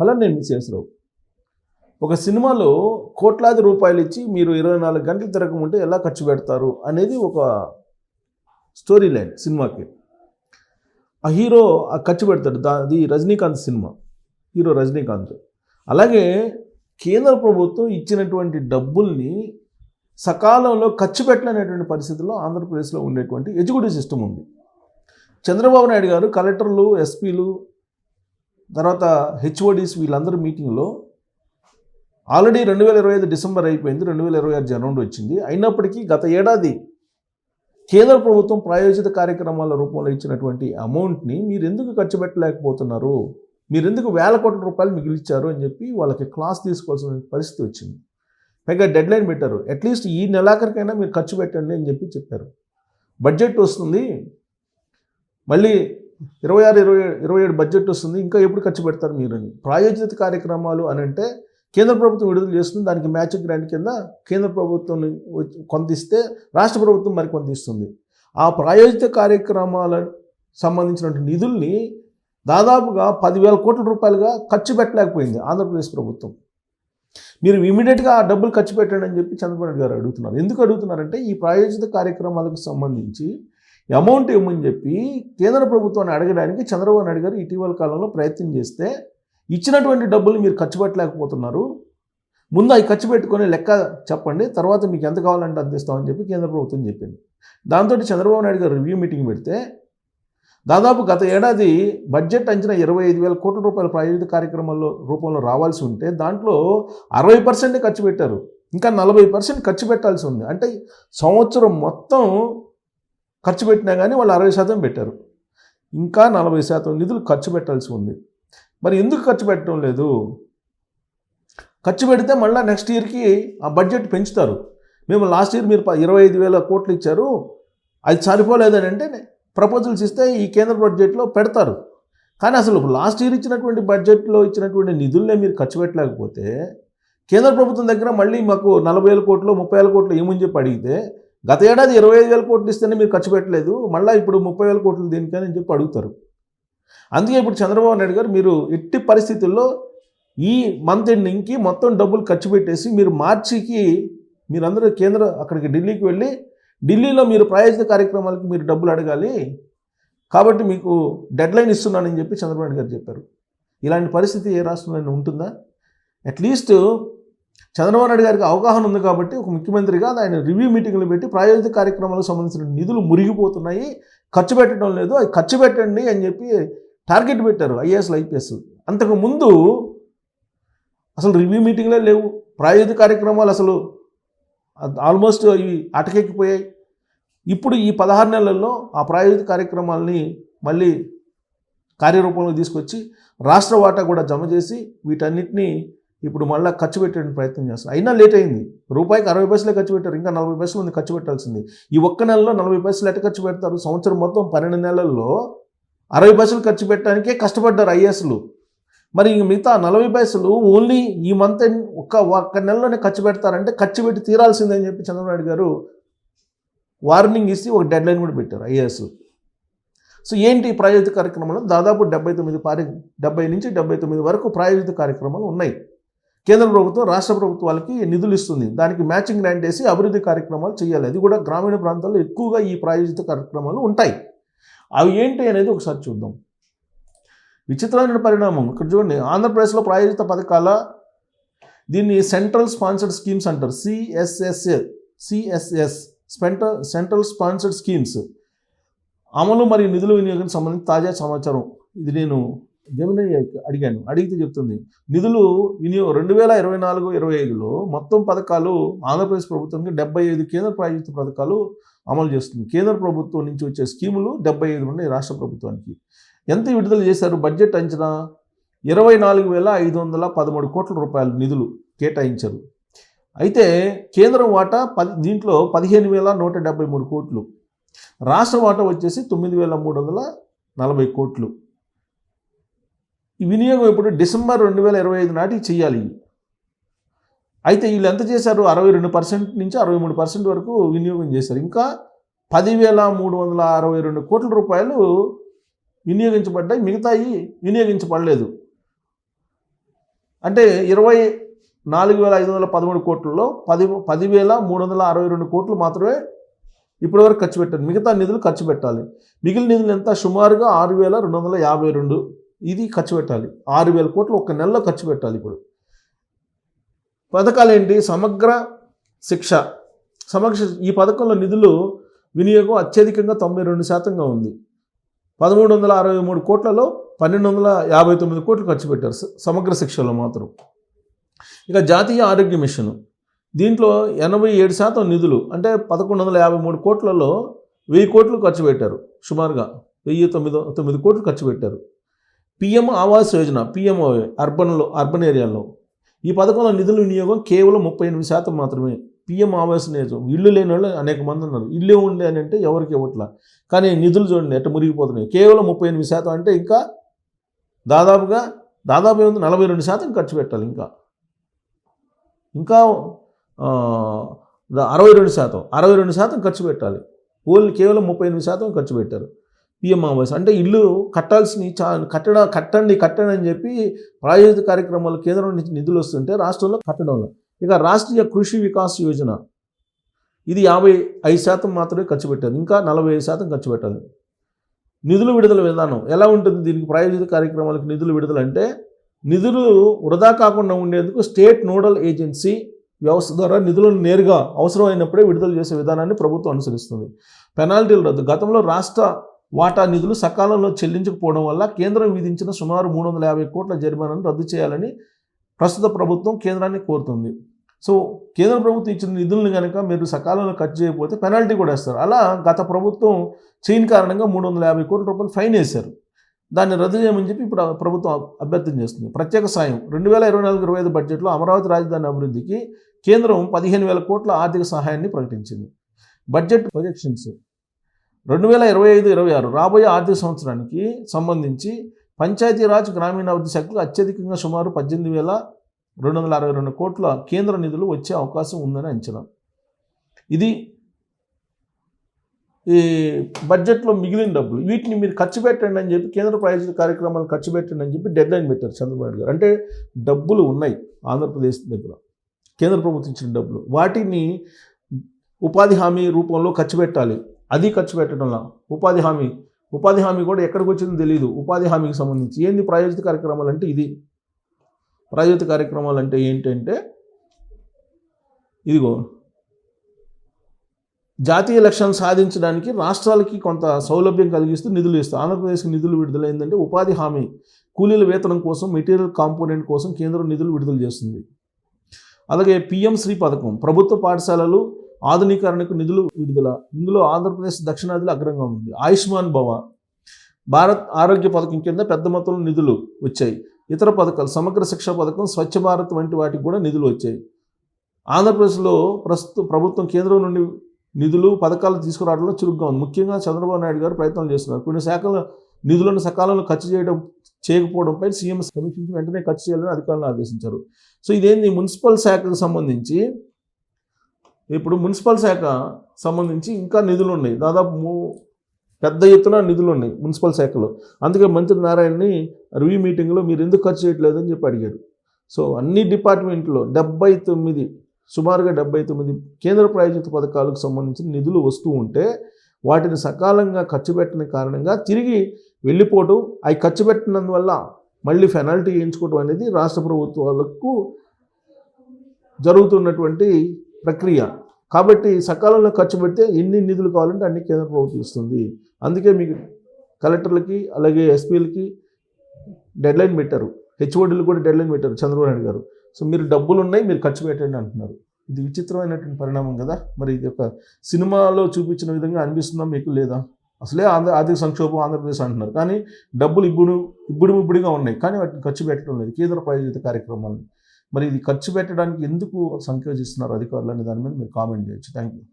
పళనినేని శ్రీనివాసరావు ఒక సినిమాలో కోట్లాది రూపాయలు ఇచ్చి మీరు 24 గంటలు తిరగకుంటే ఎలా ఖర్చు పెడతారు అనేది ఒక స్టోరీ లైన్ సినిమాకి. ఆ హీరో ఆ ఖర్చు పెడతాడు. అది రజనీకాంత్ సినిమా, హీరో రజనీకాంత్. అలాగే కేంద్ర ప్రభుత్వం ఇచ్చినటువంటి డబ్బుల్ని సకాలంలో ఖర్చు పెట్టలేనటువంటి పరిస్థితుల్లో ఆంధ్రప్రదేశ్లో ఉండేటువంటి ఎడ్యుకేటివ్ సిస్టమ్ ఉంది. చంద్రబాబు నాయుడు గారు కలెక్టర్లు, ఎస్పీలు, తర్వాత హెచ్ఓడీస్ వీళ్ళందరూ మీటింగ్లో ఆల్రెడీ 2025 డిసెంబర్ అయిపోయింది, 2026 జనవరి వచ్చింది. అయినప్పటికీ గత ఏడాది కేంద్ర ప్రభుత్వం ప్రాయోజిత కార్యక్రమాల రూపంలో ఇచ్చినటువంటి అమౌంట్ని మీరు ఎందుకు ఖర్చు పెట్టలేకపోతున్నారు, మీరు ఎందుకు వేల కోట్ల రూపాయలు మిగిలిచ్చారు అని చెప్పి వాళ్ళకి క్లాస్ తీసుకోవాల్సిన పరిస్థితి వచ్చింది. పైగా డెడ్ లైన్ పెట్టారు, అట్లీస్ట్ ఈ నెలాఖరికైనా మీరు ఖర్చు పెట్టండి అని చెప్పి చెప్పారు. బడ్జెట్ వస్తుంది, మళ్ళీ 26-27 బడ్జెట్ వస్తుంది, ఇంకా ఎప్పుడు ఖర్చు పెడతారు మీరు అని. ప్రాయోజిత కార్యక్రమాలు అని అంటే కేంద్ర ప్రభుత్వం విడుదల చేస్తుంది, దానికి మ్యాచింగ్ గ్రాంట్ కింద కేంద్ర ప్రభుత్వం కొంత ఇస్తే రాష్ట్ర ప్రభుత్వం మరి కొంత ఇస్తుంది. ఆ ప్రాయోజిత కార్యక్రమాలకు సంబంధించినటువంటి నిధుల్ని దాదాపుగా 10,000 కోట్ల రూపాయలుగా ఖర్చు పెట్టలేకపోయింది ఆంధ్రప్రదేశ్ ప్రభుత్వం. మీరు ఇమీడియట్గా ఆ డబ్బులు ఖర్చు పెట్టండి అని చెప్పి చంద్రబాబు నాయుడు గారు అడుగుతున్నారు. ఎందుకు అడుగుతున్నారంటే ఈ ప్రాయోజిత కార్యక్రమాలకు సంబంధించి అమౌంట్ ఇవ్వమని చెప్పి కేంద్ర ప్రభుత్వాన్ని అడగడానికి చంద్రబాబు నాయుడు గారు ఇటీవల కాలంలో ప్రయత్నం చేస్తే ఇచ్చినటువంటి డబ్బులు మీరు ఖర్చు పెట్టలేకపోతున్నారు, ముందు అవి ఖర్చు పెట్టుకొని లెక్క చెప్పండి, తర్వాత మీకు ఎంత కావాలంటే అందిస్తామని చెప్పి కేంద్ర ప్రభుత్వం చెప్పింది. దాంతో చంద్రబాబు నాయుడు గారు రివ్యూ మీటింగ్ పెడితే దాదాపు గత ఏడాది బడ్జెట్ అంచనా 25,000 కోట్ల రూపాయల ప్రాయోజిత కార్యక్రమాల్లో రూపంలో రావాల్సి ఉంటే దాంట్లో 60% ఖర్చు పెట్టారు, ఇంకా 40% ఖర్చు పెట్టాల్సి ఉంది. అంటే సంవత్సరం మొత్తం ఖర్చు పెట్టినా కానీ వాళ్ళు 60% పెట్టారు, ఇంకా 40% నిధులు ఖర్చు పెట్టాల్సి ఉంది. మరి ఎందుకు ఖర్చు పెట్టడం లేదు? ఖర్చు పెడితే మళ్ళీ నెక్స్ట్ ఇయర్కి ఆ బడ్జెట్ పెంచుతారు. మేము లాస్ట్ ఇయర్ మీరు 25,000 కోట్లు ఇచ్చారు, అది సరిపోలేదని అంటే ప్రపోజల్స్ ఇస్తే ఈ కేంద్ర బడ్జెట్లో పెడతారు. కానీ అసలు లాస్ట్ ఇయర్ ఇచ్చినటువంటి బడ్జెట్లో ఇచ్చినటువంటి నిధులనే మీరు ఖర్చు పెట్టలేకపోతే కేంద్ర ప్రభుత్వం దగ్గర మళ్ళీ మాకు 40,000 కోట్లు 30,000 కోట్లు ఏమని చెప్పి అడిగితే గత ఏడాది 25,000 కోట్లు ఇస్తేనే మీరు ఖర్చు పెట్టలేదు, మళ్ళీ ఇప్పుడు 30,000 కోట్లు దేనికని చెప్పి అడుగుతారు. అందుకే ఇప్పుడు చంద్రబాబు నాయుడు గారు మీరు ఎట్టి పరిస్థితుల్లో ఈ మంత్ ఎండింగ్కి మొత్తం డబ్బులు ఖర్చు పెట్టేసి మీరు మార్చికి మీరందరూ అక్కడికి ఢిల్లీకి వెళ్ళి ఢిల్లీలో మీరు ప్రాయోజిత కార్యక్రమాలకు మీరు డబ్బులు అడగాలి, కాబట్టి మీకు డెడ్ లైన్ ఇస్తున్నానని చెప్పి చంద్రబాబు నాయుడు గారు చెప్పారు. ఇలాంటి పరిస్థితి ఏ రాష్ట్రంలో ఉంటుందా? అట్లీస్ట్ చంద్రబాబు నాయుడు గారికి అవగాహన ఉంది కాబట్టి ఒక ముఖ్యమంత్రిగా ఆయన రివ్యూ మీటింగ్లు పెట్టి ప్రాయోజిత కార్యక్రమాలకు సంబంధించిన నిధులు మురిగిపోతున్నాయి, ఖర్చు పెట్టడం లేదు, అది ఖర్చు పెట్టండి అని చెప్పి టార్గెట్ పెట్టారు ఐఏఎస్లు ఐపీఎస్. అంతకుముందు అసలు రివ్యూ మీటింగ్లే లేవు, ప్రాయోజిత కార్యక్రమాలు అసలు ఆల్మోస్ట్ ఇవి అటకెక్కిపోయాయి. ఇప్పుడు ఈ 16 నెలల్లో ఆ ప్రాయోజిత కార్యక్రమాలని మళ్ళీ కార్యరూపంలో తీసుకొచ్చి రాష్ట్ర వాటా కూడా జమ చేసి వీటన్నిటినీ ఇప్పుడు మళ్ళీ ఖర్చు పెట్టడానికి ప్రయత్నం చేస్తారు. అయినా లేట్ అయింది. రూపాయికి 60 పైసలే ఖర్చు పెట్టారు, ఇంకా 40 పైసలు ఉంది ఖర్చు పెట్టాల్సింది. ఈ ఒక్క నెలలో 40 పైసలు ఎట్ట ఖర్చు పెడతారు? సంవత్సరం మొత్తం 12 నెలల్లో 60 పైసలు ఖర్చు పెట్టడానికే కష్టపడ్డారు ఐఏఎస్లు. మరి ఇంక మిగతా 40 పైసలు ఓన్లీ ఈ మంత్ ఒక్క నెలలోనే ఖర్చు పెడతారంటే ఖర్చు పెట్టి తీరాల్సిందని చెప్పి చంద్రబాబు నాయుడు గారు వార్నింగ్ ఇచ్చి ఒక డెడ్ లైన్ కూడా పెట్టారు ఐఏఎస్. సో ఏంటి ప్రాయోజిత కార్యక్రమాలు? దాదాపు 70 నుంచి 79 వరకు ప్రాయోజిత కార్యక్రమాలు ఉన్నాయి. కేంద్ర ప్రభుత్వం రాష్ట్ర ప్రభుత్వాలకి నిధులు ఇస్తుంది, దానికి మ్యాచింగ్ గ్రాంట్ వేసి అభివృద్ధి కార్యక్రమాలు చేయాలి. అది కూడా గ్రామీణ ప్రాంతాల్లో ఎక్కువగా ఈ ప్రాయోజిత కార్యక్రమాలు ఉంటాయి. అవి ఏంటి అనేది ఒకసారి చూద్దాం. విచిత్రమైన పరిణామం ఇక్కడ చూడండి. ఆంధ్రప్రదేశ్లో ప్రాయోజిత పథకాల దీన్ని సెంట్రల్ స్పాన్సర్డ్ స్కీమ్స్ అంటారు, సిఎస్ఎస్ సెంట్రల్ స్పాన్సర్డ్ స్కీమ్స్ అమలు మరియు నిధుల వినియోగానికి సంబంధించి తాజా సమాచారం. ఇది నేను జమిని అడిగాను, అడిగితే చెప్తుంది నిధులు వినియోగం 2024-25లో మొత్తం పథకాలు ఆంధ్రప్రదేశ్ ప్రభుత్వానికి 75 కేంద్ర ప్రాయోజిత పథకాలు అమలు చేస్తుంది. కేంద్ర ప్రభుత్వం నుంచి వచ్చే స్కీములు 75 ఉన్నాయి రాష్ట్ర ప్రభుత్వానికి. ఎంత విడుదల చేశారు? బడ్జెట్ అంచనా 24,513 కోట్ల రూపాయలు నిధులు కేటాయించారు. అయితే కేంద్రం వాటా దీంట్లో 15,173 కోట్లు, రాష్ట్ర వాటా వచ్చేసి 9,340 కోట్లు. ఈ వినియోగం ఇప్పుడు డిసెంబర్ 2025 నాటికి చేయాలి. అయితే వీళ్ళు ఎంత చేశారు? 62% నుంచి 63% వరకు వినియోగం చేశారు. ఇంకా 10,362 కోట్ల రూపాయలు వినియోగించబడ్డాయి, మిగతాయి వినియోగించబడలేదు. అంటే 24,513 కోట్లలో 10,362 కోట్లు మాత్రమే ఇప్పటివరకు ఖర్చు పెట్టారు. మిగతా నిధులు ఖర్చు పెట్టాలి. మిగిలిన నిధులు ఎంత? సుమారుగా 6,252 ఇది ఖర్చు పెట్టాలి. 6,000 కోట్లు ఒక్క నెలలో ఖర్చు పెట్టాలి. ఇప్పుడు పథకాలు ఏంటి? సమగ్ర శిక్ష. ఈ పథకంలో నిధులు వినియోగం అత్యధికంగా 92% ఉంది. 1,363 కోట్లలో 1,259 కోట్లు ఖర్చు పెట్టారు సమగ్ర శిక్షలో మాత్రం. ఇక జాతీయ ఆరోగ్య మిషన్, దీంట్లో 87% నిధులు అంటే 1,153 కోట్లలో 1000 కోట్లు ఖర్చు పెట్టారు. సుమారుగా 1,009 కోట్లు ఖర్చు పెట్టారు. పిఎం ఆవాస్ యోజన, పిఎంఓఏ అర్బన్ ఏరియాల్లో ఈ పథకంలో నిధుల వినియోగం కేవలం 38% మాత్రమే. పిఎం ఆవాస్ యోజన ఇల్లు లేని వాళ్ళు అనేక మంది ఉన్నారు. ఇల్లు ఉండే అని అంటే ఎవరికి ఇవ్వట్లా, కానీ నిధులు చూడండి ఎట్ట మురిగిపోతున్నాయి. కేవలం 38% అంటే ఇంకా దాదాపు 42% ఖర్చు పెట్టాలి. ఇంకా 62% ఖర్చు పెట్టాలి. కేవలం 38% ఖర్చు పెట్టారు. పిఎం ఆవాస్ అంటే ఇల్లు కట్టాల్సిన కట్టండి అని చెప్పి ప్రాయోజిత కార్యక్రమాలు కేంద్రం నుంచి నిధులు వస్తుంటే రాష్ట్రంలో కట్టడంలో. ఇక రాష్ట్రీయ కృషి వికాస్ యోజన, ఇది 55% మాత్రమే ఖర్చు పెట్టారు. ఇంకా 45% ఖర్చు పెట్టాలి. నిధుల విడుదల విధానం ఎలా ఉంటుంది? దీనికి ప్రాయోజిత కార్యక్రమాలకు నిధుల విడుదల అంటే నిధులు వృధా కాకుండా ఉండేందుకు స్టేట్ నోడల్ ఏజెన్సీ వ్యవస్థ ద్వారా నిధులను నేరుగా అవసరమైనప్పుడే విడుదల చేసే విధానాన్ని ప్రభుత్వం అనుసరిస్తుంది. పెనాల్టీలు రద్దు. గతంలో రాష్ట్ర వాటా నిధులు సకాలంలో చెల్లించకపోవడం వల్ల కేంద్రం విధించిన సుమారు 350 కోట్ల జరిమానాను రద్దు చేయాలని ప్రస్తుత ప్రభుత్వం కేంద్రాన్ని కోరుతుంది. సో కేంద్ర ప్రభుత్వం ఇచ్చిన నిధులను కనుక మీరు సకాలంలో ఖర్చు చేయకపోతే పెనాల్టీ కూడా వేస్తారు. అలా గత ప్రభుత్వం చేయని కారణంగా 350 కోట్ల రూపాయలు ఫైన్ వేశారు. దాన్ని రద్దు చేయమని చెప్పి ఇప్పుడు ప్రభుత్వం అభ్యర్థన చేస్తుంది. ప్రత్యేక సాయం 2024-25 బడ్జెట్లో అమరావతి రాజధాని అభివృద్ధికి కేంద్రం 15,000 కోట్ల ఆర్థిక సహాయాన్ని ప్రకటించింది. బడ్జెట్ ప్రొజెక్షన్స్ 2025-26 రాబోయే ఆర్థిక సంవత్సరానికి సంబంధించి పంచాయతీరాజ్ గ్రామీణాభివృద్ధి శాఖకు అత్యధికంగా సుమారు 18,262 కోట్ల కేంద్ర నిధులు వచ్చే అవకాశం ఉందని అంచనా. ఇది ఈ బడ్జెట్లో మిగిలిన డబ్బులు, వీటిని మీరు ఖర్చు పెట్టండి అని చెప్పి కేంద్ర ప్రాయోజిత కార్యక్రమాలు ఖర్చు పెట్టండి అని చెప్పి డెడ్ లైన్ పెట్టారు చంద్రబాబు నాయుడు గారు. అంటే డబ్బులు ఉన్నాయి ఆంధ్రప్రదేశ్ దగ్గర, కేంద్ర ప్రభుత్వం ఇచ్చిన డబ్బులు, వాటిని ఉపాధి హామీ రూపంలో ఖర్చు పెట్టాలి. అది ఖర్చు పెట్టడంలా ఉపాధి హామీ కూడా ఎక్కడికి వచ్చిందో తెలియదు. ఉపాధి హామీకి సంబంధించి ఏంది ప్రాయోజిత కార్యక్రమాలు అంటే ఇది. ప్రాయోజిత కార్యక్రమాలు అంటే ఏంటంటే ఇదిగో జాతీయ లక్ష్యాలను సాధించడానికి రాష్ట్రాలకి కొంత సౌలభ్యం కలిగిస్తూ నిధులు ఇస్తారు. ఆంధ్రప్రదేశ్కి నిధులు విడుదల ఏంటంటే ఉపాధి హామీ, కూలీల వేతనం కోసం, మెటీరియల్ కాంపోనెంట్ కోసం కేంద్రం నిధులు విడుదల చేస్తుంది. అలాగే పిఎం శ్రీ పథకం, ప్రభుత్వ పాఠశాలలు ఆధునీకరణకు నిధులు విడుదల. ఇందులో ఆంధ్రప్రదేశ్ దక్షిణాదిలో అగ్రంగా ఉంది. ఆయుష్మాన్ భవ, భారత్ ఆరోగ్య పథకం కింద పెద్ద మొత్తంలో నిధులు వచ్చాయి. ఇతర పథకాలు సమగ్ర శిక్ష పథకం, స్వచ్ఛ భారత్ వంటి వాటికి కూడా నిధులు వచ్చాయి. ఆంధ్రప్రదేశ్లో ప్రస్తుతం ప్రభుత్వం కేంద్రం నుండి నిధులు పథకాలు తీసుకురావడంలో చురుగ్గా ఉంది. ముఖ్యంగా చంద్రబాబు నాయుడు గారు ప్రయత్నాలు చేస్తున్నారు. కొన్ని శాఖల నిధులను సకాలంలో ఖర్చు చేయకపోవడంపై సీఎం సమీక్షించి వెంటనే ఖర్చు చేయాలని అధికారులను ఆదేశించారు. సో ఇదేంది మున్సిపల్ శాఖకు సంబంధించి, ఇప్పుడు మున్సిపల్ శాఖ సంబంధించి ఇంకా నిధులు ఉన్నాయి, దాదాపు పెద్ద ఎత్తున నిధులు ఉన్నాయి మున్సిపల్ శాఖలో. అందుకే మంత్రి నారాయణని రివ్యూ మీటింగ్లో మీరు ఎందుకు ఖర్చు చేయట్లేదని చెప్పి అడిగాడు. సో అన్ని డిపార్ట్మెంట్లో సుమారుగా 79 కేంద్ర ప్రాయోజిత పథకాలకు సంబంధించిన నిధులు వస్తూ ఉంటే వాటిని సకాలంగా ఖర్చు పెట్టిన కారణంగా తిరిగి వెళ్ళిపోవడం, అవి ఖర్చు పెట్టినందువల్ల మళ్ళీ పెనాల్టీ వేయించుకోవడం అనేది రాష్ట్ర ప్రభుత్వాలకు జరుగుతున్నటువంటి ప్రక్రియ. కాబట్టి సకాలంలో ఖర్చు పెడితే ఎన్ని నిధులు కావాలంటే అన్ని కేంద్ర ప్రభుత్వం ఇస్తుంది. అందుకే మీకు కలెక్టర్లకి అలాగే ఎస్పీలకి డెడ్లైన్ పెట్టారు, హెచ్ఓడీలు కూడా డెడ్లైన్ పెట్టారు చంద్రబాబు నాయుడు గారు. సో మీరు డబ్బులు ఉన్నాయి, మీరు ఖర్చు పెట్టండి అంటున్నారు. ఇది విచిత్రమైనటువంటి పరిణామం కదా. మరి ఇది ఒక సినిమాలో చూపించిన విధంగా అనిపిస్తుందా మీకు? లేదా అసలే ఆర్థిక సంక్షోభం ఆంధ్రప్రదేశ్ అంటున్నారు, కానీ డబ్బులు ఇబ్బడిగా ఉన్నాయి, కానీ వాటిని ఖర్చు పెట్టడం లేదు కేంద్ర ప్రాయోజిత కార్యక్రమాలను. మరి ఇది ఖర్చు పెట్టడానికి ఎందుకు సంకోచిస్తున్నారు అధికారులు అనే దాని మీద మీరు కామెంట్ చేయొచ్చు. Thank you.